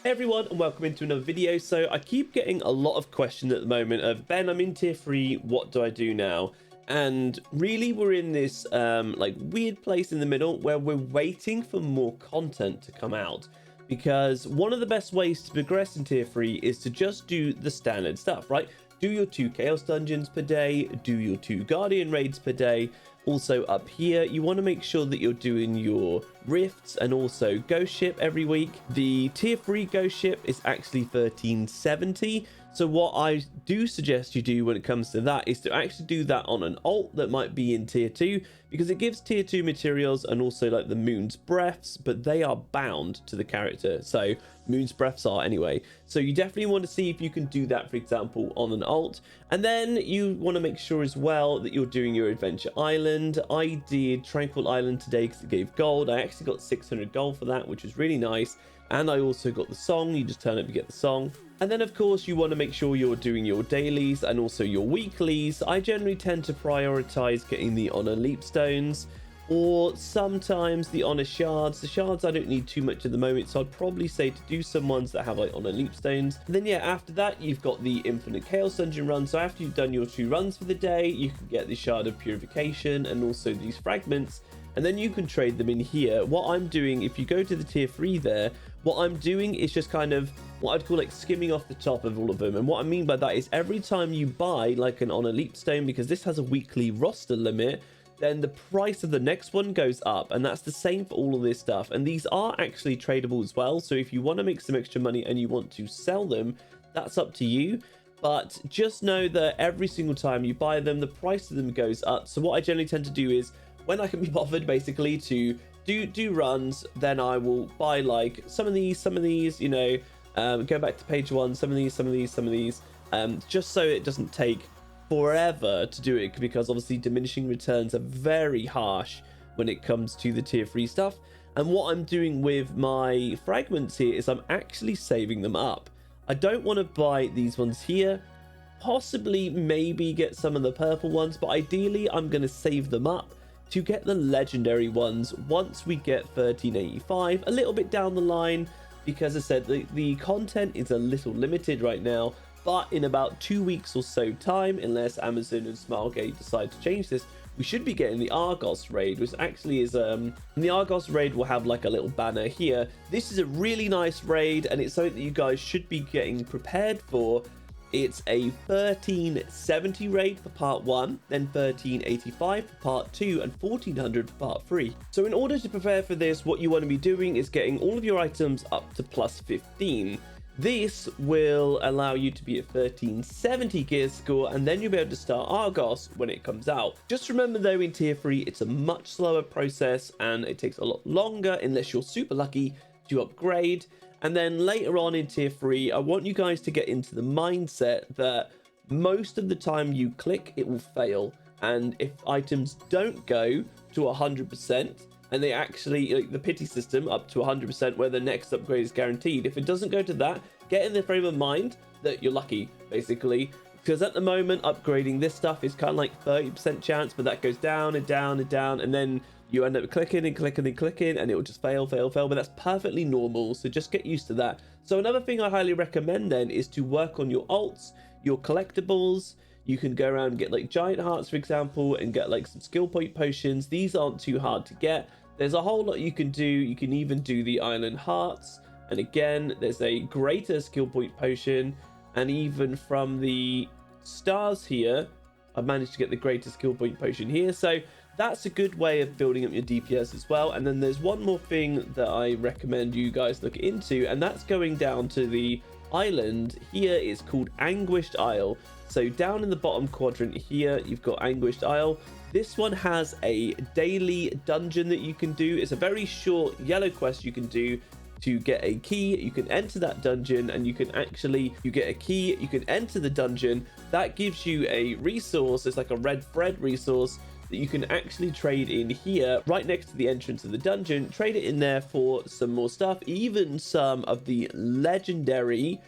Hey everyone, and welcome into another video. So I keep getting a lot of questions at the moment of, Ben, I'm in tier 3, what do I do now? And really we're in this like weird place in the middle where we're waiting for more content to come out, because one of the best ways to progress in tier 3 is to just do the standard stuff, right? Do your 2 chaos dungeons per day, do your 2 guardian raids per day. Also up here, you want to make sure that you're doing your rifts and also ghost ship every week. The tier 3 ghost ship is actually 1370. So what I do suggest you do when it comes to that is to actually do that on an alt that might be in tier 2, because it gives tier 2 materials and also like the moon's breaths, but they are bound to the character. So moon's breaths are anyway. So you definitely want to see if you can do that, for example, on an alt. And then you want to make sure as well that you're doing your adventure island. I did Tranquil Island today because it gave gold. I actually got 600 gold for that, which was really nice. And I also got the song. You just turn up to get the song. And then of course you want to make sure you're doing your dailies and also your weeklies. I generally tend to prioritize getting the honor leapstones, or sometimes the honor shards. The shards I don't need too much at the moment, so I'd probably say to do some ones that have like honor leapstones. And then yeah, after that you've got the infinite chaos dungeon run. So after you've done your 2 runs for the day, you can get the shard of purification and also these fragments, and then you can trade them in here. What I'm doing, if you go to the tier 3 there, what I'm doing is just kind of what I'd call like skimming off the top of all of them. And what I mean by that is every time you buy like an honor leapstone, because this has a weekly roster limit, then the price of the next one goes up, and that's the same for all of this stuff. And these are actually tradable as well, so if you want to make some extra money and you want to sell them, that's up to you. But just know that every single time you buy them, the price of them goes up. So what I generally tend to do is, when I can be bothered basically to do runs, then I will buy like some of these, you know, go back to page 1, some of these, just so it doesn't take forever to do it, because obviously diminishing returns are very harsh when it comes to the tier 3 stuff. And what I'm doing with my fragments here is I'm actually saving them up. I don't want to buy these ones here, possibly maybe get some of the purple ones, but ideally I'm going to save them up to get the legendary ones once we get 1385, a little bit down the line, because as I said, the content is a little limited right now. But in about 2 weeks or so time, unless Amazon and Smilegate decide to change this, we should be getting the Argos raid, which actually is the Argos raid will have like a little banner here. This is a really nice raid, and it's something that you guys should be getting prepared for. It's a 1370 raid for part 1, then 1385 for part 2, and 1400 for part 3. So in order to prepare for this, what you want to be doing is getting all of your items up to plus 15. This will allow you to be at 1370 gear score, and then you'll be able to start Argos when it comes out. Just remember though, in tier 3 it's a much slower process and it takes a lot longer unless you're super lucky to upgrade. And then later on in tier 3, I want you guys to get into the mindset that most of the time you click, it will fail. And if items don't go to 100%, and they actually, like the pity system, up to 100% where the next upgrade is guaranteed, if it doesn't go to that, get in the frame of mind that you're lucky, basically. Because at the moment, upgrading this stuff is kind of like 30% chance, but that goes down and down and down, and then you end up clicking and clicking and clicking, and it will just fail, but that's perfectly normal, so just get used to that. So another thing I highly recommend then is to work on your alts, your collectibles. You can go around and get like giant hearts, for example, and get like some skill point potions. These aren't too hard to get. There's a whole lot you can do. You can even do the island hearts, and again there's a greater skill point potion, and even from the stars here I've managed to get the greater skill point potion here. So that's a good way of building up your DPS as well. And then there's one more thing that I recommend you guys look into, and that's going down to the island here. It's called Anguished Isle. So down in the bottom quadrant here, you've got Anguished Isle. This one has a daily dungeon that you can do. It's a very short yellow quest you can do to get a key. You can enter that dungeon, and you get a key, you can enter the dungeon. That gives you a resource. It's like a red thread resource that you can actually trade in here right next to the entrance of the dungeon. Trade it in there for some more stuff, even some of the legendary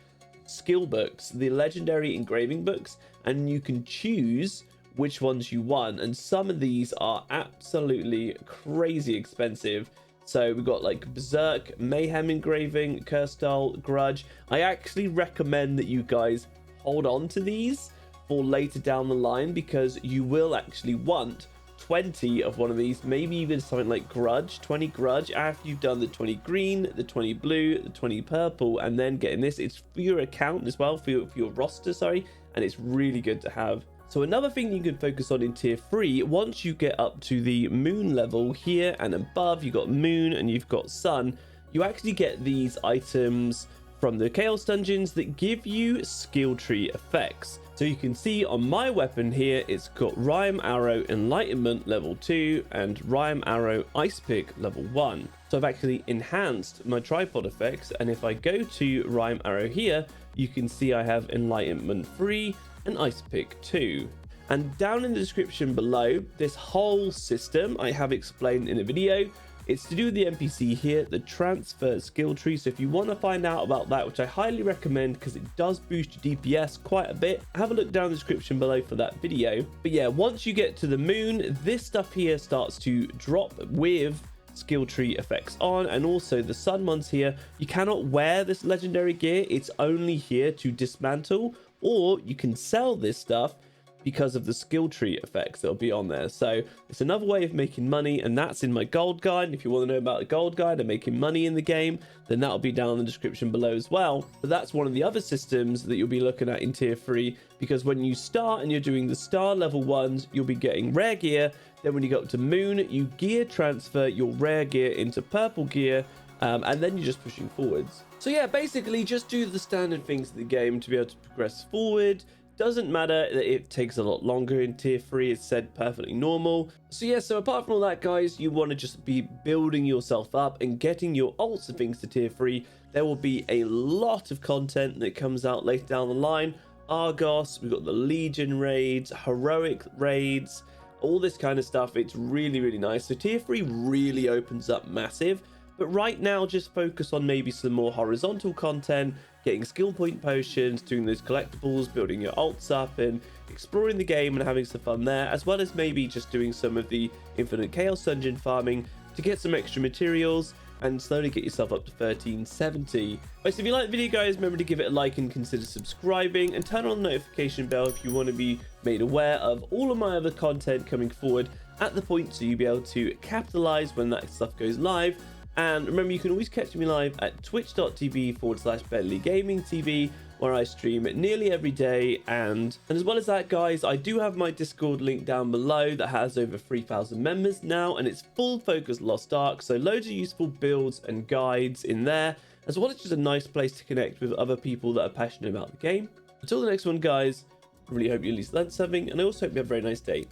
skill books, the legendary engraving books, and you can choose which ones you want. And some of these are absolutely crazy expensive. So we've got like Berserk, Mayhem Engraving, Curse Style, Grudge. I actually recommend that you guys hold on to these for later down the line, because you will actually want 20 of one of these, maybe even something like Grudge, 20 Grudge, after you've done the 20 green, the 20 blue, the 20 purple, and then getting this. It's for your account as well, for your roster, sorry, and it's really good to have. So another thing you can focus on in tier 3, once you get up to the moon level here and above, you've got moon and you've got sun, you actually get these items from the chaos dungeons that give you skill tree effects. So you can see on my weapon here, it's got Rhyme Arrow Enlightenment level 2 and Rhyme Arrow Ice Pick level 1. So I've actually enhanced my tripod effects, and if I go to Rhyme Arrow here, you can see I have Enlightenment 3 and Ice Pick 2. And down in the description below, this whole system I have explained in a video. It's to do with the NPC here, the transfer skill tree. So if you want to find out about that, which I highly recommend because it does boost your DPS quite a bit, have a look down in the description below for that video. But yeah, once you get to the moon, this stuff here starts to drop with skill tree effects on, and also the sun ones here. You cannot wear this legendary gear. It's only here to dismantle, or you can sell this stuff because of the skill tree effects that'll be on there. So it's another way of making money, and that's in my gold guide. And if you want to know about the gold guide and making money in the game, then that'll be down in the description below as well. But that's one of the other systems that you'll be looking at in tier 3, because when you start and you're doing the star level ones, you'll be getting rare gear. Then when you go up to moon, you gear transfer your rare gear into purple gear, and then you're just pushing forwards. So yeah, basically just do the standard things in the game to be able to progress forward. Doesn't matter that it takes a lot longer in tier 3, it's said perfectly normal. So yeah, so apart from all that, guys, you want to just be building yourself up and getting your ults and things to tier 3. There will be a lot of content that comes out later down the line. Argos, we've got the Legion raids, heroic raids, all this kind of stuff. It's really, really nice. So tier 3 really opens up massive. But right now, just focus on maybe some more horizontal content, getting skill point potions, doing those collectibles, building your ults up, and exploring the game and having some fun there, as well as maybe just doing some of the infinite chaos dungeon farming to get some extra materials and slowly get yourself up to 1370. Right, so if you like the video, guys, remember to give it a like and consider subscribing, and turn on the notification bell if you want to be made aware of all of my other content coming forward at the point, so you'll be able to capitalize when that stuff goes live. And remember, you can always catch me live at twitch.tv/BentleyGamingTV, where I stream nearly every day. And as well as that, guys, I do have my Discord link down below that has over 3,000 members now, and it's full focus Lost Ark, so loads of useful builds and guides in there, as well as just a nice place to connect with other people that are passionate about the game. Until the next one, guys, I really hope you at least learned something, and I also hope you have a very nice day.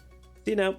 See you now.